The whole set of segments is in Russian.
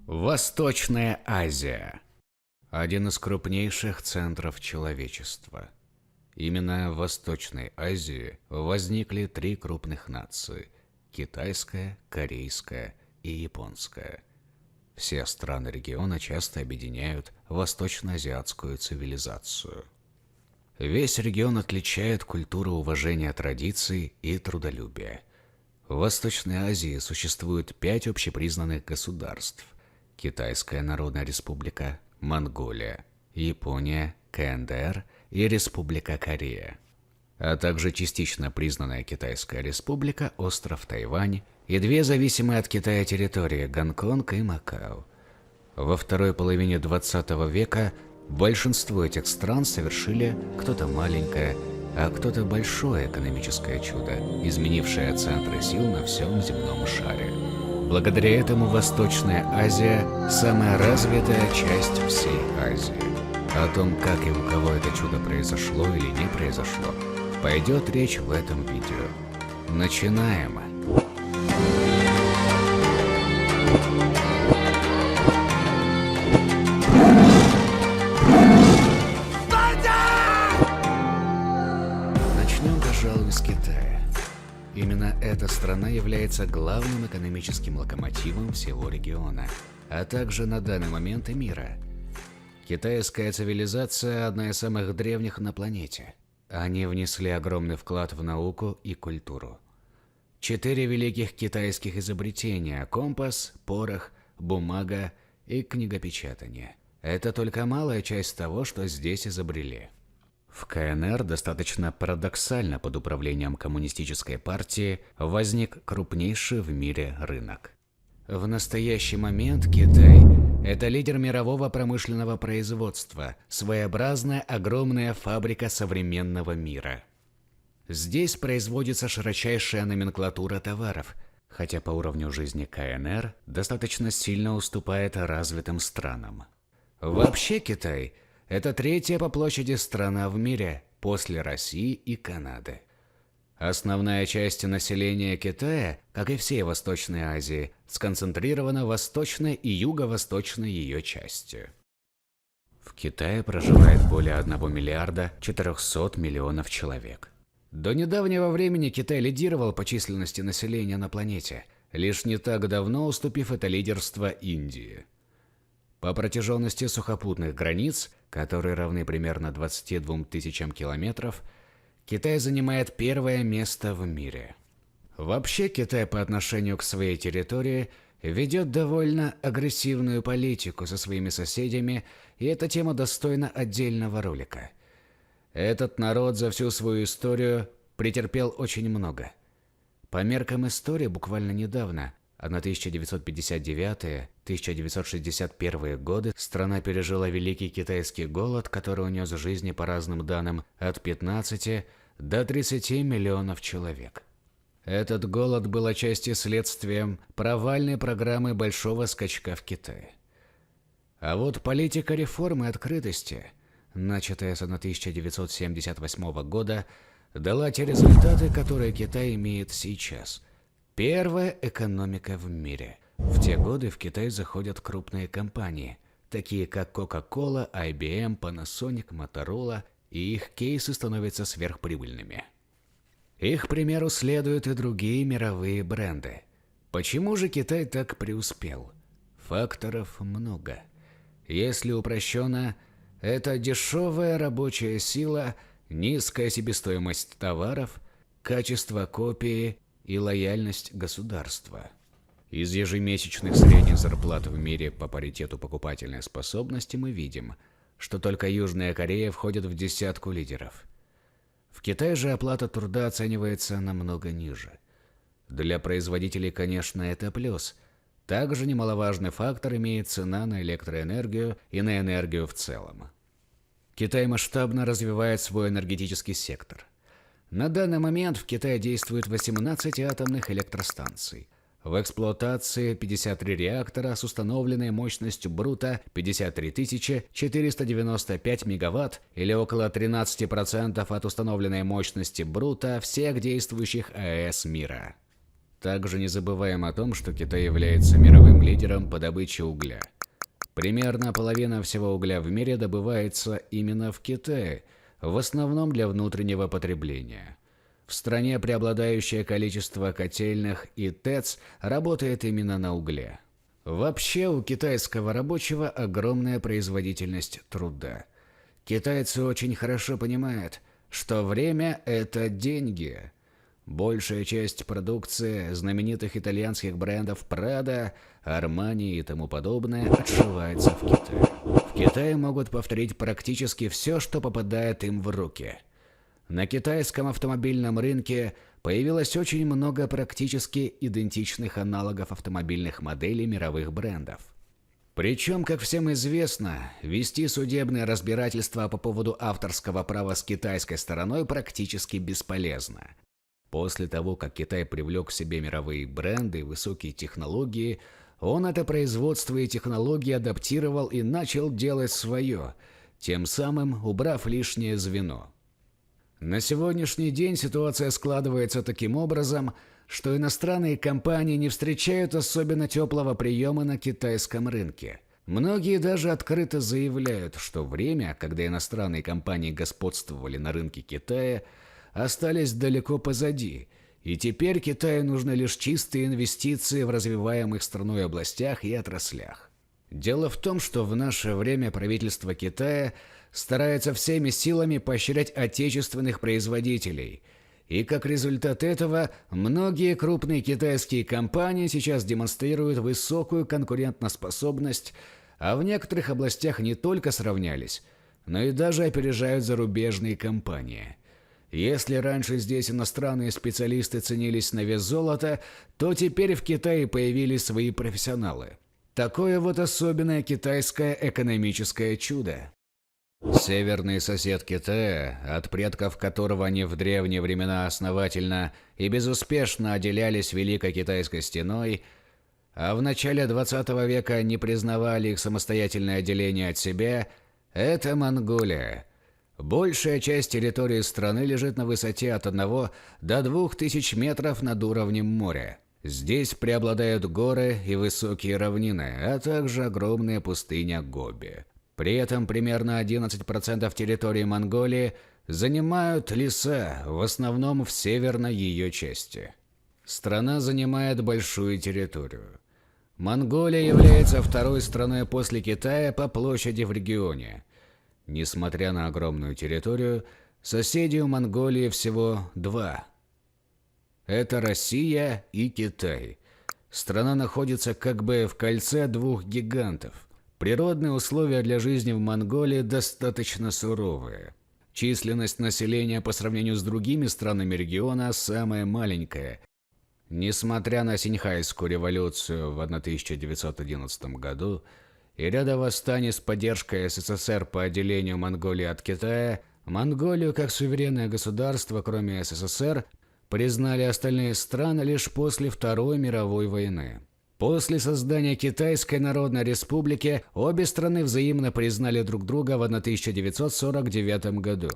Восточная Азия – один из крупнейших центров человечества. Именно в Восточной Азии возникли три крупных нации – китайская, корейская и японская. Все страны региона часто объединяют восточноазиатскую цивилизацию. Весь регион отличает культура уважения традиций и трудолюбия. В Восточной Азии существует 5 общепризнанных государств: Китайская Народная Республика, Монголия, Япония, КНДР и Республика Корея, а также частично признанная Китайская Республика, остров Тайвань и 2 зависимые от Китая территории – Гонконг и Макао. Во второй половине 20 века большинство этих стран совершили кто-то маленькое, а кто-то большое экономическое чудо, изменившее центры сил на всем земном шаре. Благодаря этому Восточная Азия – самая развитая часть всей Азии. О том, как и у кого это чудо произошло или не произошло, пойдет речь в этом видео. Начинаем! Начнем, пожалуй, с Китая. Именно эта страна является главным экономическим локомотивом всего региона, а также на данный момент и мира. Китайская цивилизация – одна из самых древних на планете. Они внесли огромный вклад в науку и культуру. 4 великих китайских изобретения – компас, порох, бумага и книгопечатание – это только малая часть того, что здесь изобрели. В КНР достаточно парадоксально под управлением коммунистической партии возник крупнейший в мире рынок. В настоящий момент Китай – это лидер мирового промышленного производства, своеобразная огромная фабрика современного мира. Здесь производится широчайшая номенклатура товаров, хотя по уровню жизни КНР достаточно сильно уступает развитым странам. Вообще Китай – это 3-я по площади страна в мире после России и Канады. Основная часть населения Китая, как и всей Восточной Азии, сконцентрирована в восточной и юго-восточной ее части. В Китае проживает более 1 миллиарда 400 миллионов человек. До недавнего времени Китай лидировал по численности населения на планете, лишь не так давно уступив это лидерство Индии. По протяженности сухопутных границ, которые равны примерно 22 тысячам километров, Китай занимает 1-е место в мире. Вообще Китай по отношению к своей территории ведет довольно агрессивную политику со своими соседями, и эта тема достойна отдельного ролика. Этот народ за всю свою историю претерпел очень много. По меркам истории буквально недавно, 1959-1961 годы, страна пережила Великий Китайский голод, который унес жизни по разным данным от 15 до 30 миллионов человек. Этот голод был отчасти следствием провальной программы большого скачка в Китае. А вот политика реформы и открытости, начатая с 1978 года, дала те результаты, которые Китай имеет сейчас. 1-я экономика в мире. В те годы в Китай заходят крупные компании, такие как Coca-Cola, IBM, Panasonic, Motorola, и их кейсы становятся сверхприбыльными. Их примеру следуют и другие мировые бренды. Почему же Китай так преуспел? Факторов много. Если упрощенно, это дешевая рабочая сила, низкая себестоимость товаров, качество копии и лояльность государства. Из ежемесячных средних зарплат в мире по паритету покупательной способности мы видим, что только Южная Корея входит в десятку лидеров. В Китае же оплата труда оценивается намного ниже. Для производителей, конечно, это плюс. Также немаловажный фактор имеет цена на электроэнергию и на энергию в целом. Китай масштабно развивает свой энергетический сектор. На данный момент в Китае действует 18 атомных электростанций. В эксплуатации 53 реактора с установленной мощностью брута 53 495 мегаватт или около 13% от установленной мощности брута всех действующих АЭС мира. Также не забываем о том, что Китай является мировым лидером по добыче угля. Примерно половина всего угля в мире добывается именно в Китае, в основном для внутреннего потребления. В стране преобладающее количество котельных и ТЭЦ работает именно на угле. Вообще у китайского рабочего огромная производительность труда. Китайцы очень хорошо понимают, что время – это деньги. Большая часть продукции знаменитых итальянских брендов Prada, Armani и тому подобное отшивается в Китае. В Китае могут повторить практически все, что попадает им в руки. На китайском автомобильном рынке появилось очень много практически идентичных аналогов автомобильных моделей мировых брендов. Причем, как всем известно, вести судебное разбирательство по поводу авторского права с китайской стороной практически бесполезно. После того, как Китай привлек к себе мировые бренды и высокие технологии, он это производство и технологии адаптировал и начал делать свое, тем самым убрав лишнее звено. На сегодняшний день ситуация складывается таким образом, что иностранные компании не встречают особенно теплого приема на китайском рынке. Многие даже открыто заявляют, что время, когда иностранные компании господствовали на рынке Китая, остались далеко позади, и теперь Китаю нужны лишь чистые инвестиции в развиваемых страной областях и отраслях. Дело в том, что в наше время правительство Китая старается всеми силами поощрять отечественных производителей, и как результат этого многие крупные китайские компании сейчас демонстрируют высокую конкурентоспособность, а в некоторых областях не только сравнялись, но и даже опережают зарубежные компании. Если раньше здесь иностранные специалисты ценились на вес золота, то теперь в Китае появились свои профессионалы. Такое вот особенное китайское экономическое чудо. Северный сосед Китая, от предков которого они в древние времена основательно и безуспешно отделялись Великой Китайской стеной, а в начале 20 века не признавали их самостоятельное отделение от себя, это Монголия. Большая часть территории страны лежит на высоте от 1 до 2000 метров над уровнем моря. Здесь преобладают горы и высокие равнины, а также огромная пустыня Гоби. При этом примерно 11% территории Монголии занимают леса, в основном в северной ее части. Страна занимает большую территорию. Монголия является второй страной после Китая по площади в регионе. Несмотря на огромную территорию, соседей у Монголии всего два. Это Россия и Китай. Страна находится как бы в кольце двух гигантов. Природные условия для жизни в Монголии достаточно суровые. Численность населения по сравнению с другими странами региона самая маленькая. Несмотря на Синьхайскую революцию в 1911 году и ряда восстаний с поддержкой СССР по отделению Монголии от Китая, Монголию как суверенное государство, кроме СССР, признали остальные страны лишь после Второй мировой войны. После создания Китайской Народной Республики обе страны взаимно признали друг друга в 1949 году.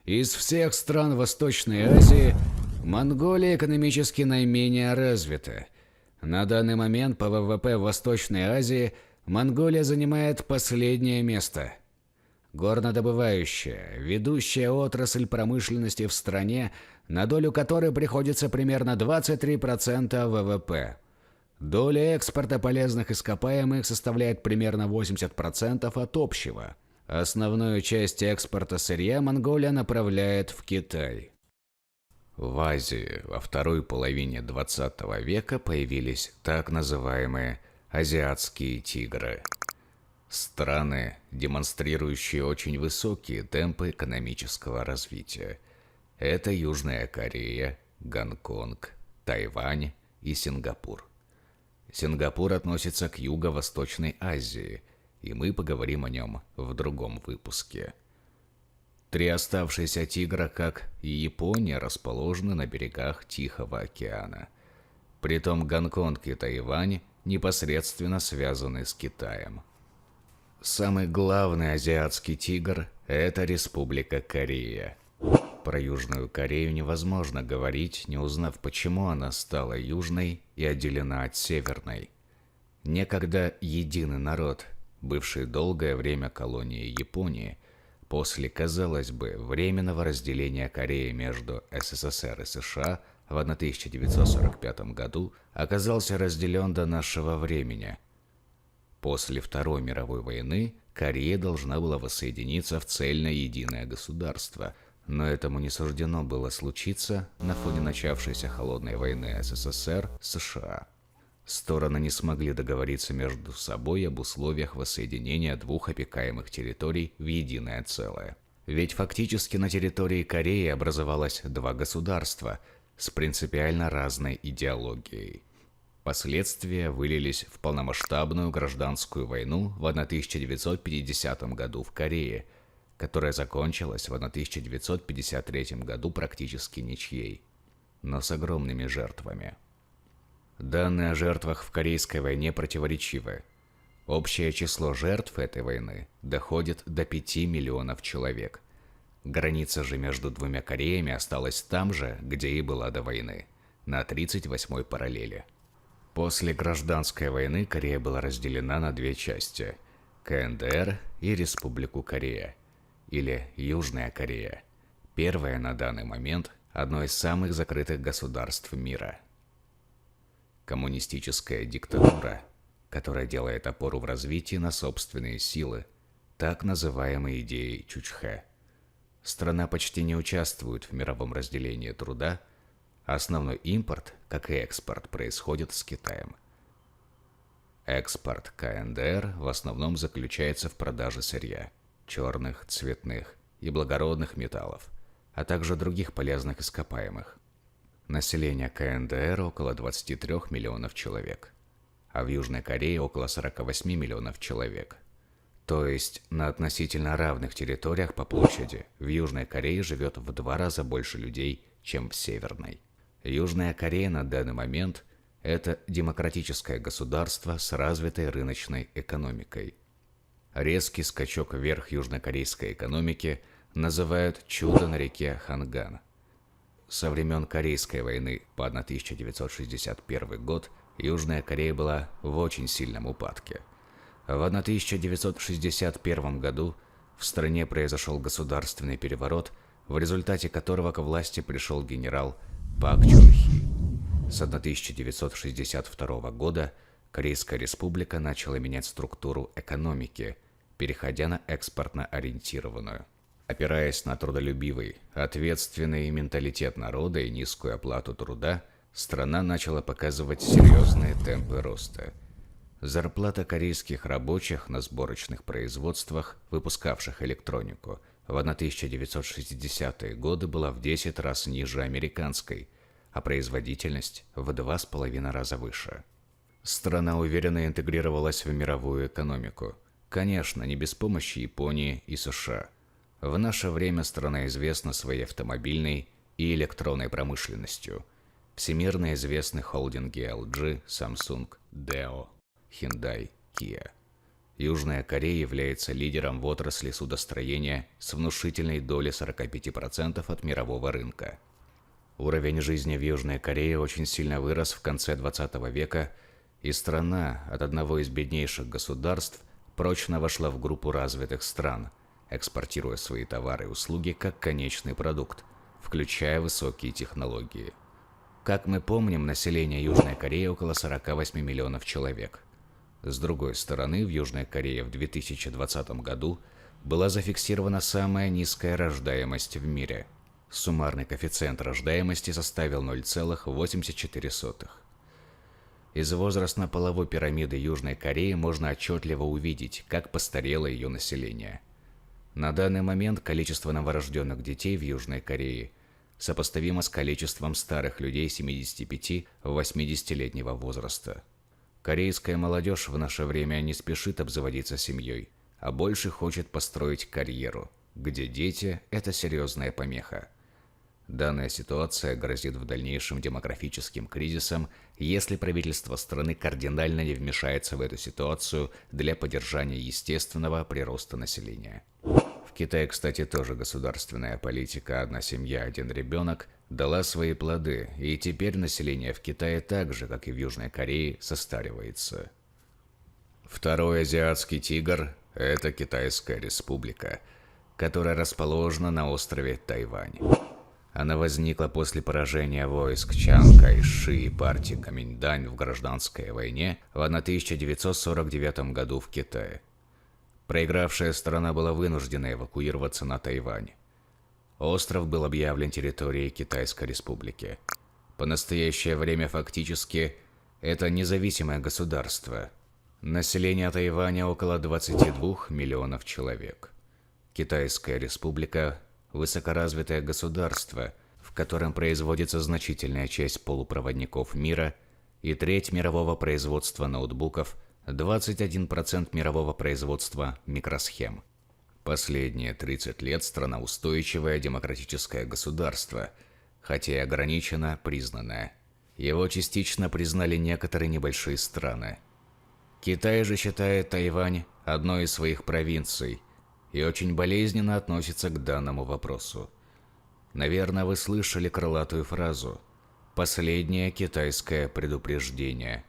Из всех стран Восточной Азии Монголия экономически наименее развита. На данный момент по ВВП в Восточной Азии Монголия занимает последнее место. Горнодобывающая, ведущая отрасль промышленности в стране, на долю которой приходится примерно 23% ВВП. Доля экспорта полезных ископаемых составляет примерно 80% от общего. Основную часть экспорта сырья Монголия направляет в Китай. В Азии во второй половине 20 века появились так называемые азиатские тигры. Страны, демонстрирующие очень высокие темпы экономического развития. Это Южная Корея, Гонконг, Тайвань и Сингапур. Сингапур относится к Юго-Восточной Азии, и мы поговорим о нем в другом выпуске. Три оставшиеся тигра, как и Япония, расположены на берегах Тихого океана. Притом Гонконг и Тайвань непосредственно связаны с Китаем. Самый главный азиатский тигр – это Республика Корея. Про Южную Корею невозможно говорить, не узнав, почему она стала южной и отделена от северной. Некогда единый народ, бывший долгое время колонией Японии, после, казалось бы, временного разделения Кореи между СССР и США в 1945 году, оказался разделен до нашего времени. После Второй мировой войны Корея должна была воссоединиться в цельное единое государство, но этому не суждено было случиться на фоне начавшейся холодной войны СССР-США. Стороны не смогли договориться между собой об условиях воссоединения двух опекаемых территорий в единое целое. Ведь фактически на территории Кореи образовалось два государства с принципиально разной идеологией. Последствия вылились в полномасштабную гражданскую войну в 1950 году в Корее, которая закончилась в 1953 году практически ничьей, но с огромными жертвами. Данные о жертвах в Корейской войне противоречивы. Общее число жертв этой войны доходит до 5 миллионов человек. Граница же между двумя Кореями осталась там же, где и была до войны, на 38-й параллели. После гражданской войны Корея была разделена на две части – КНДР и Республику Корея, или Южная Корея. Первая на данный момент – одно из самых закрытых государств мира. Коммунистическая диктатура, которая делает опору в развитии на собственные силы, так называемой идеей Чучхэ. Страна почти не участвует в мировом разделении труда, а основной импорт, как и экспорт, происходит с Китаем. Экспорт КНДР в основном заключается в продаже сырья, черных, цветных и благородных металлов, а также других полезных ископаемых. Население КНДР около 23 миллионов человек, а в Южной Корее около 48 миллионов человек. То есть на относительно равных территориях по площади в Южной Корее живет в 2 раза больше людей, чем в Северной. Южная Корея на данный момент – это демократическое государство с развитой рыночной экономикой. Резкий скачок вверх южнокорейской экономики называют «чудо на реке Ханган». Со времен Корейской войны по 1961 год Южная Корея была в очень сильном упадке. В 1961 году в стране произошел государственный переворот, в результате которого к власти пришел генерал Пак Чун Хи. С 1962 года Корейская республика начала менять структуру экономики, переходя на экспортно-ориентированную. Опираясь на трудолюбивый, ответственный менталитет народа и низкую оплату труда, страна начала показывать серьезные темпы роста. Зарплата корейских рабочих на сборочных производствах, выпускавших электронику, в 1960-е годы была в 10 раз ниже американской, а производительность в 2,5 раза выше. Страна уверенно интегрировалась в мировую экономику. Конечно, не без помощи Японии и США. В наше время страна известна своей автомобильной и электронной промышленностью. Всемирно известны холдинги LG, Samsung, Deo, Hyundai, Kia. Южная Корея является лидером в отрасли судостроения с внушительной долей 45% от мирового рынка. Уровень жизни в Южной Корее очень сильно вырос в конце 20 века, и страна от одного из беднейших государств прочно вошла в группу развитых стран, экспортируя свои товары и услуги как конечный продукт, включая высокие технологии. Как мы помним, население Южной Кореи около 48 миллионов человек. С другой стороны, в Южной Корее в 2020 году была зафиксирована самая низкая рождаемость в мире. Суммарный коэффициент рождаемости составил 0,84. Из возрастно-половой пирамиды Южной Кореи можно отчетливо увидеть, как постарело ее население. На данный момент количество новорожденных детей в Южной Корее сопоставимо с количеством старых людей 75-80-летнего возраста. Корейская молодежь в наше время не спешит обзаводиться семьей, а больше хочет построить карьеру, где дети – это серьезная помеха. Данная ситуация грозит в дальнейшем демографическим кризисом, если правительство страны кардинально не вмешается в эту ситуацию для поддержания естественного прироста населения. В Китае, кстати, тоже государственная политика «одна семья, один ребенок» дала свои плоды, и теперь население в Китае так же, как и в Южной Корее, состаривается. Второй азиатский тигр – это Китайская республика, которая расположена на острове Тайвань. Она возникла после поражения войск Чан Кайши и партии Коминтань в гражданской войне в 1949 году в Китае. Проигравшая сторона была вынуждена эвакуироваться на Тайвань. Остров был объявлен территорией Китайской республики. По настоящее время фактически это независимое государство. Население Тайваня около 22 миллионов человек. Китайская республика – высокоразвитое государство, в котором производится значительная часть полупроводников мира и треть мирового производства ноутбуков, 21% мирового производства микросхем. Последние 30 лет страна устойчивое демократическое государство, хотя и ограниченно признанное. Его частично признали некоторые небольшие страны. Китай же считает Тайвань одной из своих провинций и очень болезненно относится к данному вопросу. Наверное, вы слышали крылатую фразу «последнее китайское предупреждение».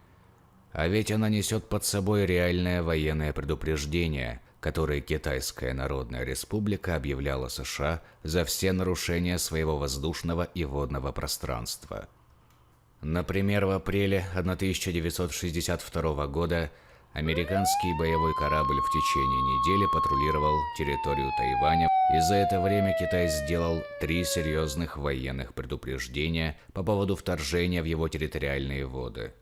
А ведь она несет под собой реальное военное предупреждение, которое Китайская Народная Республика объявляла США за все нарушения своего воздушного и водного пространства. Например, в апреле 1962 года американский боевой корабль в течение недели патрулировал территорию Тайваня, и за это время Китай сделал 3 серьезных военных предупреждения по поводу вторжения в его территориальные воды.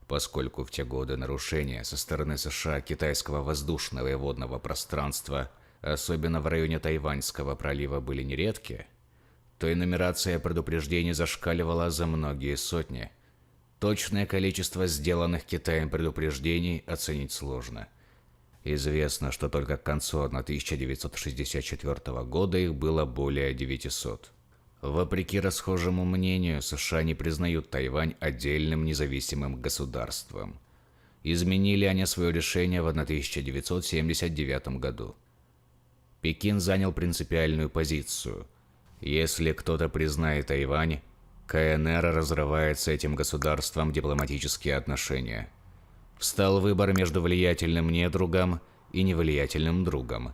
Поскольку в те годы нарушения со стороны США китайского воздушного и водного пространства, особенно в районе Тайваньского пролива, были нередки, то и нумерация предупреждений зашкаливала за многие сотни. Точное количество сделанных Китаем предупреждений оценить сложно. Известно, что только к концу 1964 года их было более 900. Вопреки расхожему мнению, США не признают Тайвань отдельным независимым государством. Изменили они свое решение в 1979 году. Пекин занял принципиальную позицию. Если кто-то признает Тайвань, КНР разрывает с этим государством дипломатические отношения. Встал выбор между влиятельным недругом и невлиятельным другом.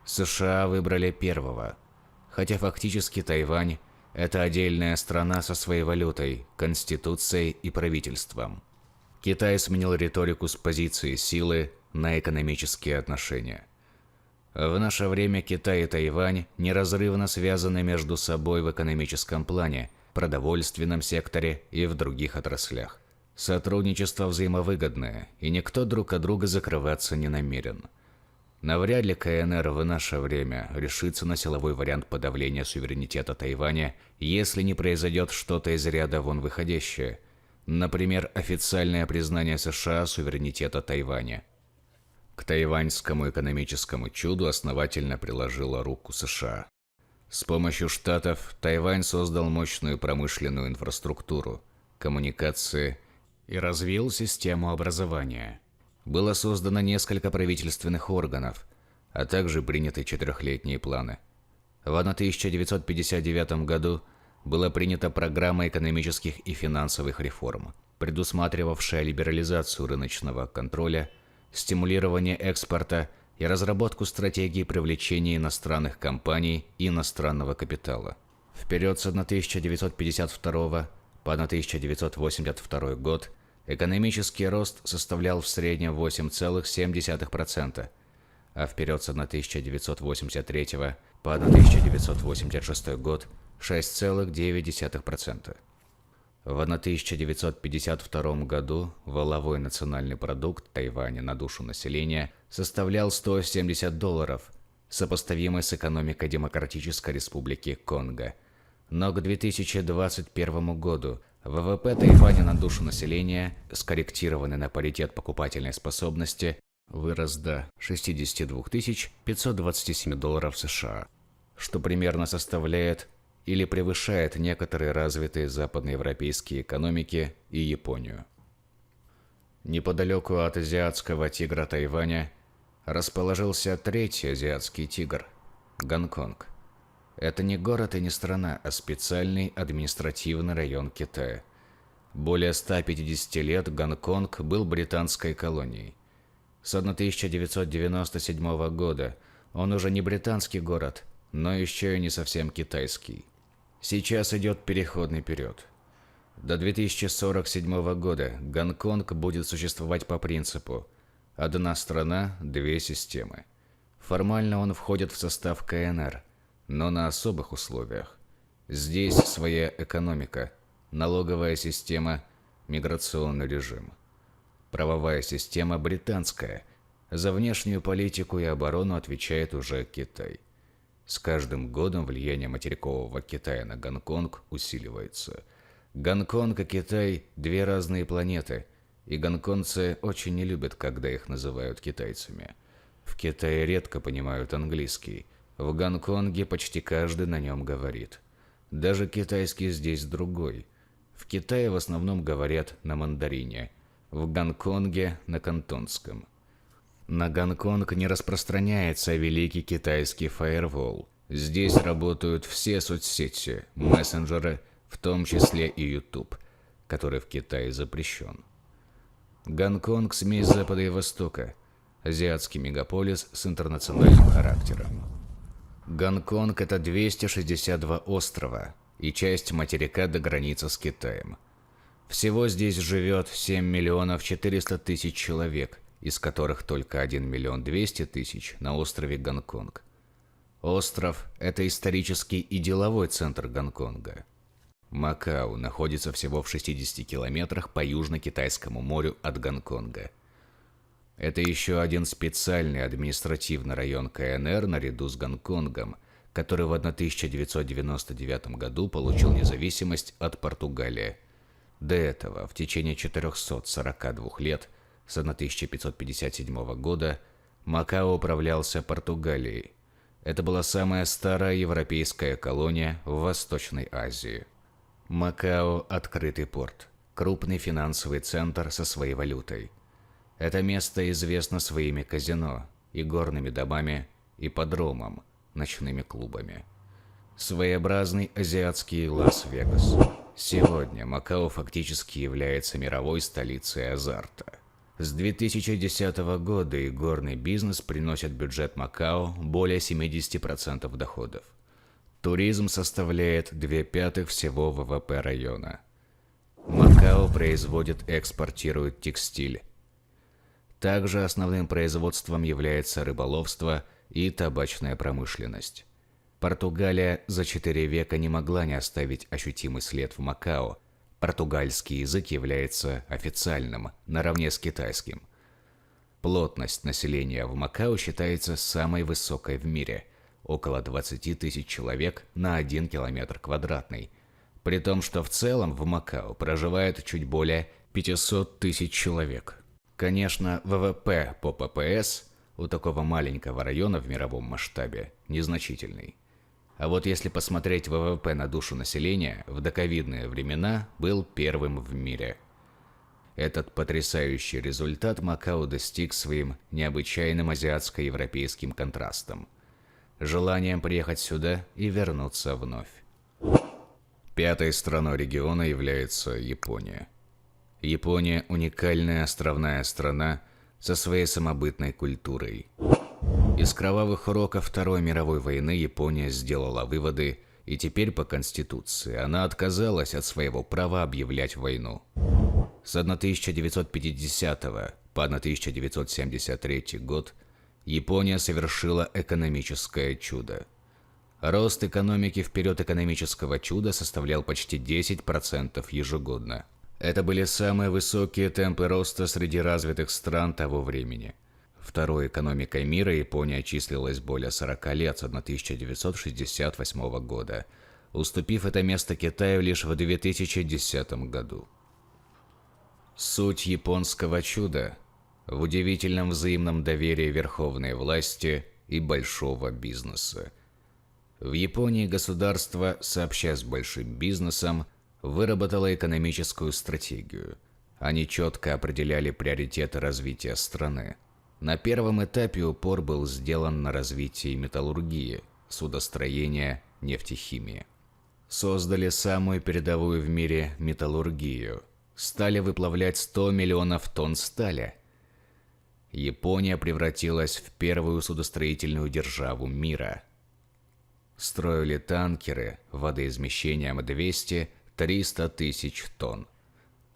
США выбрали первого. Хотя фактически Тайвань – это отдельная страна со своей валютой, конституцией и правительством. Китай сменил риторику с позиции силы на экономические отношения. В наше время Китай и Тайвань неразрывно связаны между собой в экономическом плане, продовольственном секторе и в других отраслях. Сотрудничество взаимовыгодное, и никто друг от друга закрываться не намерен. Навряд ли КНР в наше время решится на силовой вариант подавления суверенитета Тайваня, если не произойдет что-то из ряда вон выходящее. Например, официальное признание США суверенитета Тайваня. К тайваньскому экономическому чуду основательно приложила руку США. С помощью штатов Тайвань создал мощную промышленную инфраструктуру, коммуникации и развил систему образования. Было создано несколько правительственных органов, а также приняты 4-летние планы. В 1959 году была принята программа экономических и финансовых реформ, предусматривавшая либерализацию рыночного контроля, стимулирование экспорта и разработку стратегии привлечения иностранных компаний и иностранного капитала. В период с 1952 по 1982 год экономический рост составлял в среднем 8,7%, а в период с 1983 по 1986 год 6,9%. В 1952 году валовой национальный продукт Тайваня на душу населения составлял $170, сопоставимый с экономикой Демократической Республики Конго. Но к 2021 году ВВП Тайваня на душу населения, скорректированный на паритет покупательной способности, вырос до $62 527 США, что примерно составляет или превышает некоторые развитые западноевропейские экономики и Японию. Неподалеку от азиатского тигра Тайваня расположился третий азиатский тигр – Гонконг. Это не город и не страна, а специальный административный район Китая. Более 150 лет Гонконг был британской колонией. С 1997 года он уже не британский город, но еще и не совсем китайский. Сейчас идет переходный период. До 2047 года Гонконг будет существовать по принципу «одна страна, две системы». Формально он входит в состав КНР, но на особых условиях. Здесь своя экономика, налоговая система, миграционный режим. Правовая система британская. За внешнюю политику и оборону отвечает уже Китай. С каждым годом влияние материкового Китая на Гонконг усиливается. Гонконг и Китай – две разные планеты, и гонконгцы очень не любят, когда их называют китайцами. В Китае редко понимают английский. В Гонконге почти каждый на нем говорит. Даже китайский здесь другой. В Китае в основном говорят на мандарине, в Гонконге – на кантонском. На Гонконг не распространяется великий китайский фаервол. Здесь работают все соцсети, мессенджеры, в том числе и YouTube, который в Китае запрещен. Гонконг – смесь Запада и Востока, азиатский мегаполис с интернациональным характером. Гонконг – это 262 острова и часть материка до границы с Китаем. Всего здесь живет 7 миллионов 400 тысяч человек, из которых только 1 миллион 200 тысяч на острове Гонконг. Остров – это исторический и деловой центр Гонконга. Макао находится всего в 60 километрах по Южно-Китайскому морю от Гонконга. Это еще один специальный административный район КНР наряду с Гонконгом, который в 1999 году получил независимость от Португалии. До этого, в течение 442 лет, с 1557 года, Макао управлялся Португалией. Это была самая старая европейская колония в Восточной Азии. Макао – открытый порт, крупный финансовый центр со своей валютой. Это место известно своими казино, игорными домами, ипподромом, ночными клубами. Своеобразный азиатский Лас-Вегас. Сегодня Макао фактически является мировой столицей азарта. С 2010 года игорный бизнес приносит в бюджет Макао более 70% доходов. Туризм составляет 2/5 всего ВВП района. Макао производит и экспортирует текстиль. Также основным производством является рыболовство и табачная промышленность. Португалия за 4 века не могла не оставить ощутимый след в Макао. Португальский язык является официальным, наравне с китайским. Плотность населения в Макао считается самой высокой в мире – около 20 тысяч человек на 1 километр квадратный. При том, что в целом в Макао проживает чуть более 500 тысяч человек. Конечно, ВВП по ППС у такого маленького района в мировом масштабе незначительный. А вот если посмотреть ВВП на душу населения, в доковидные времена был первым в мире. Этот потрясающий результат Макао достиг своим необычайным азиатско-европейским контрастом. Желанием приехать сюда и вернуться вновь. Пятой страной региона является Япония. Япония – уникальная островная страна со своей самобытной культурой. Из кровавых уроков Второй мировой войны Япония сделала выводы, и теперь по Конституции она отказалась от своего права объявлять войну. С 1950 по 1973 год Япония совершила экономическое чудо. Рост экономики в период экономического чуда составлял почти 10% ежегодно. Это были самые высокие темпы роста среди развитых стран того времени. Второй экономикой мира Япония числилась более 40 лет с 1968 года, уступив это место Китаю лишь в 2010 году. Суть японского чуда в удивительном взаимном доверии верховной власти и большого бизнеса. В Японии государство, сообща с большим бизнесом, выработало экономическую стратегию. Они четко определяли приоритеты развития страны. На первом этапе упор был сделан на развитие металлургии, судостроения, нефтехимии. Создали самую передовую в мире металлургию. Стали выплавлять 100 миллионов тонн стали. Япония превратилась в первую судостроительную державу мира. Строили танкеры водоизмещением 200-300 тысяч тонн.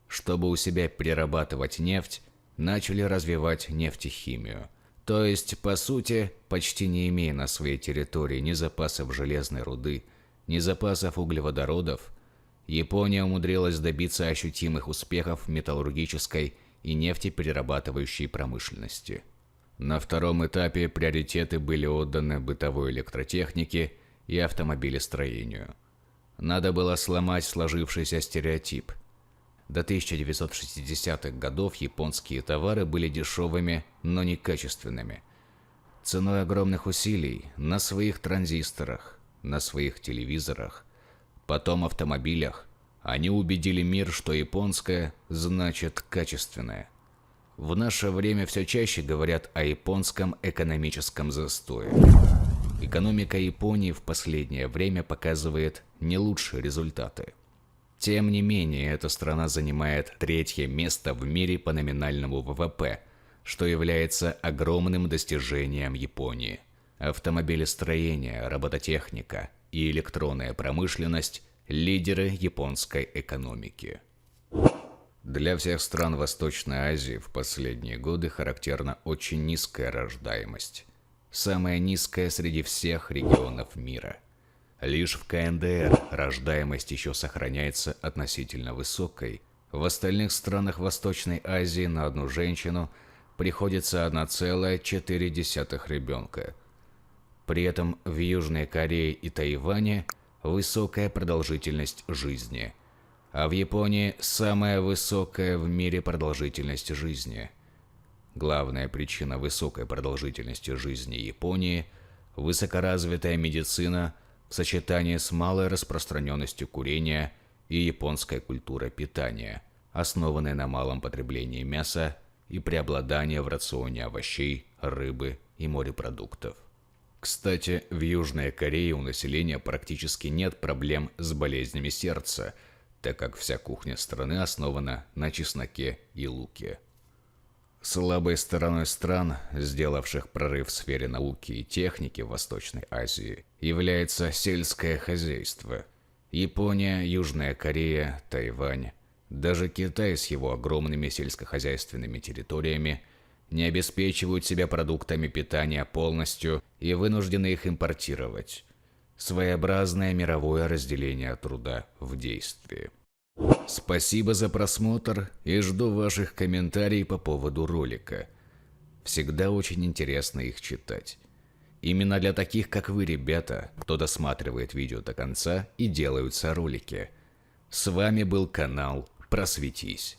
Чтобы у себя перерабатывать нефть, начали развивать нефтехимию. То есть, по сути, почти не имея на своей территории ни запасов железной руды, ни запасов углеводородов, Япония умудрилась добиться ощутимых успехов в металлургической и нефтеперерабатывающей промышленности. На втором этапе приоритеты были отданы бытовой электротехнике и автомобилестроению. Надо было сломать сложившийся стереотип. До 1960-х годов японские товары были дешевыми, но некачественными. Ценой огромных усилий на своих транзисторах, на своих телевизорах, потом автомобилях, они убедили мир, что японское значит качественное. В наше время все чаще говорят о японском экономическом застое. Экономика Японии в последнее время показывает не лучшие результаты. Тем не менее, эта страна занимает 3-е место в мире по номинальному ВВП, что является огромным достижением Японии. Автомобилестроение, робототехника и электронная промышленность – лидеры японской экономики. Для всех стран Восточной Азии в последние годы характерна очень низкая рождаемость. Самая низкая среди всех регионов мира. Лишь в КНДР рождаемость еще сохраняется относительно высокой. В остальных странах Восточной Азии на одну женщину приходится 1,4 ребенка. При этом в Южной Корее и Тайване высокая продолжительность жизни, а в Японии самая высокая в мире продолжительность жизни. Главная причина высокой продолжительности жизни Японии – высокоразвитая медицина в сочетании с малой распространенностью курения и японской культурой питания, основанной на малом потреблении мяса и преобладании в рационе овощей, рыбы и морепродуктов. Кстати, в Южной Корее у населения практически нет проблем с болезнями сердца, так как вся кухня страны основана на чесноке и луке. Слабой стороной стран, сделавших прорыв в сфере науки и техники в Восточной Азии, является сельское хозяйство. Япония, Южная Корея, Тайвань, даже Китай с его огромными сельскохозяйственными территориями не обеспечивают себя продуктами питания полностью и вынуждены их импортировать. Своеобразное мировое разделение труда в действии. Спасибо за просмотр и жду ваших комментариев по поводу ролика. Всегда очень интересно их читать. Именно для таких, как вы, ребята, кто досматривает видео до конца и делаются ролики. С вами был канал Просветись.